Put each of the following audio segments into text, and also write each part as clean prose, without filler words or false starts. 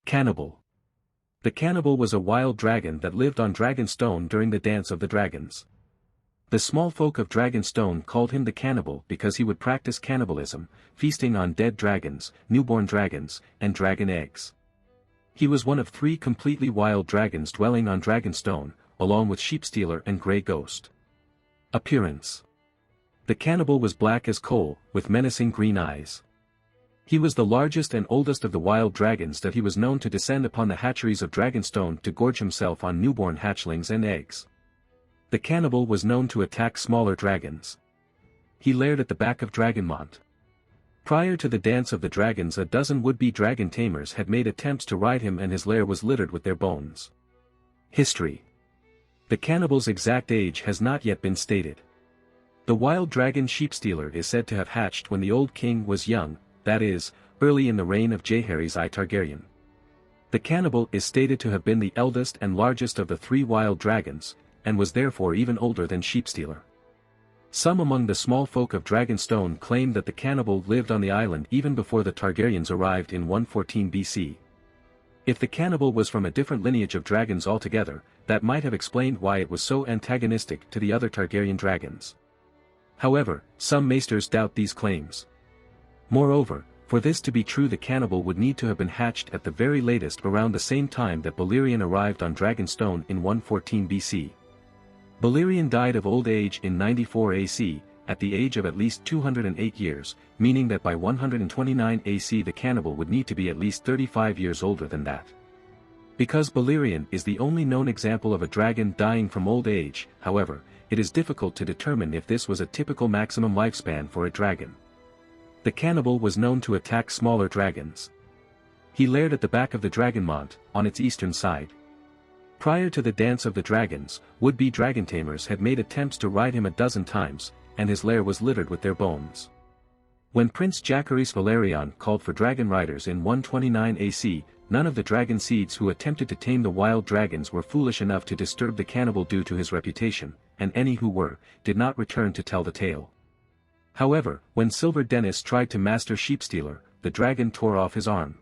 Cannibal. The cannibal was a wild dragon that lived on Dragonstone during the Dance of the Dragons. The small folk of Dragonstone called him the cannibal because he would practice cannibalism, feasting on dead dragons, newborn dragons, and dragon eggs. He was one of 3 completely wild dragons dwelling on Dragonstone, along with Sheepstealer and Grey Ghost. Appearance. The cannibal was black as coal, with menacing green eyes. He was the largest and oldest of the wild dragons that he was known to descend upon the hatcheries of Dragonstone to gorge himself on newborn hatchlings and eggs. The cannibal was known to attack smaller dragons. He laired at the back of Dragonmont. Prior to the Dance of the Dragons, a dozen would-be dragon tamers had made attempts to ride him, and his lair was littered with their bones. History. The cannibal's exact age has not yet been stated. The wild dragon Sheepstealer is said to have hatched when the old king was young, that is, early in the reign of Jaehaerys I Targaryen. The cannibal is stated to have been the eldest and largest of the 3 wild dragons, and was therefore even older than Sheepstealer. Some among the small folk of Dragonstone claim that the cannibal lived on the island even before the Targaryens arrived in 114 BC. If the cannibal was from a different lineage of dragons altogether, that might have explained why it was so antagonistic to the other Targaryen dragons. However, some maesters doubt these claims. Moreover, for this to be true, the cannibal would need to have been hatched at the very latest around the same time that Balerion arrived on Dragonstone in 114 BC. Balerion died of old age in 94 AC, at the age of at least 208 years, meaning that by 129 AC the cannibal would need to be at least 35 years older than that. Because Balerion is the only known example of a dragon dying from old age, however, it is difficult to determine if this was a typical maximum lifespan for a dragon. The cannibal was known to attack smaller dragons. He laired at the back of the Dragonmont, on its eastern side. Prior to the Dance of the Dragons, would-be dragon tamers had made attempts to ride him a dozen times, and his lair was littered with their bones. When Prince Jaehaerys Valerion called for dragon riders in 129 AC, none of the dragon seeds who attempted to tame the wild dragons were foolish enough to disturb the cannibal due to his reputation, and any who were, did not return to tell the tale. However, when Silver Dennis tried to master Sheepstealer, the dragon tore off his arm.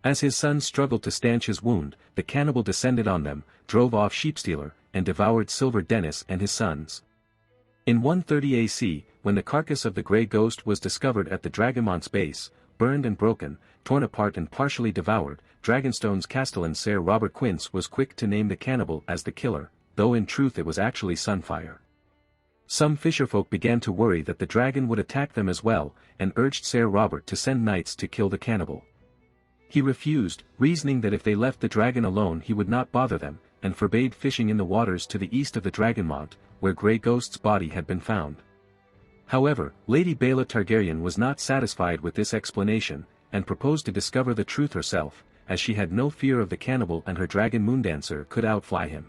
As his sons struggled to stanch his wound, the cannibal descended on them, drove off Sheepstealer, and devoured Silver Dennis and his sons. In 130 AC, when the carcass of the Grey Ghost was discovered at the Dragonmont's base, burned and broken, torn apart and partially devoured, Dragonstone's castellan Sir Robert Quince was quick to name the cannibal as the killer, though in truth it was actually Sunfire. Some fisherfolk began to worry that the dragon would attack them as well, and urged Sir Robert to send knights to kill the cannibal. He refused, reasoning that if they left the dragon alone he would not bother them, and forbade fishing in the waters to the east of the Dragonmont, where Grey Ghost's body had been found. However, Lady Baela Targaryen was not satisfied with this explanation, and proposed to discover the truth herself, as she had no fear of the cannibal and her dragon Moondancer could outfly him.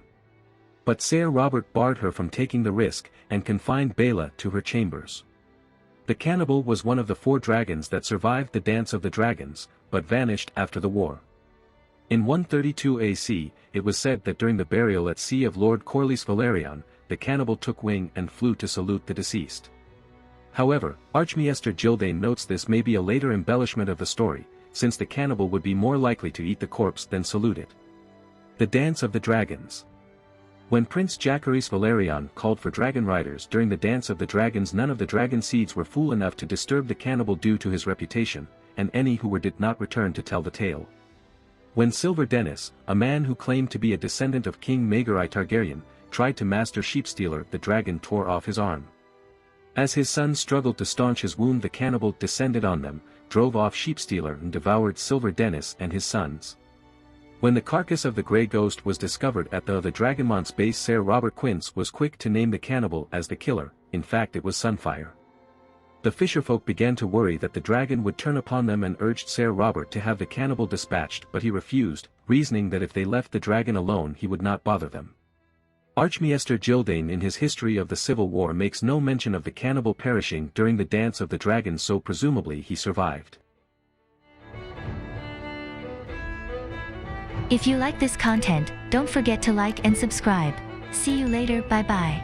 But Sir Robert barred her from taking the risk, and confined Baela to her chambers. The cannibal was one of the 4 dragons that survived the Dance of the Dragons, but vanished after the war. In 132 AC, it was said that during the burial at sea of Lord Corlys Valerion, the cannibal took wing and flew to salute the deceased. However, Archmaester Gildane notes this may be a later embellishment of the story, since the cannibal would be more likely to eat the corpse than salute it. The Dance of the Dragons. When Prince Jaehaerys Valerion called for dragon riders during the Dance of the Dragons, none of the dragon seeds were fool enough to disturb the cannibal due to his reputation, and any who were did not return to tell the tale. When Silver Dennis, a man who claimed to be a descendant of King Maegor I Targaryen, tried to master Sheepstealer, the dragon tore off his arm. As his sons struggled to staunch his wound, the cannibal descended on them, drove off Sheepstealer and devoured Silver Dennis and his sons. When the carcass of the Grey Ghost was discovered at the Dragonmont's base, Sir Robert Quince was quick to name the cannibal as the killer. In fact it was Sunfire. The fisherfolk began to worry that the dragon would turn upon them and urged Sir Robert to have the cannibal dispatched, but he refused, reasoning that if they left the dragon alone he would not bother them. Archmaester Gildane in his History of the Civil War makes no mention of the cannibal perishing during the Dance of the Dragons, so presumably he survived. If you like this content, don't forget to like and subscribe. See you later, bye bye.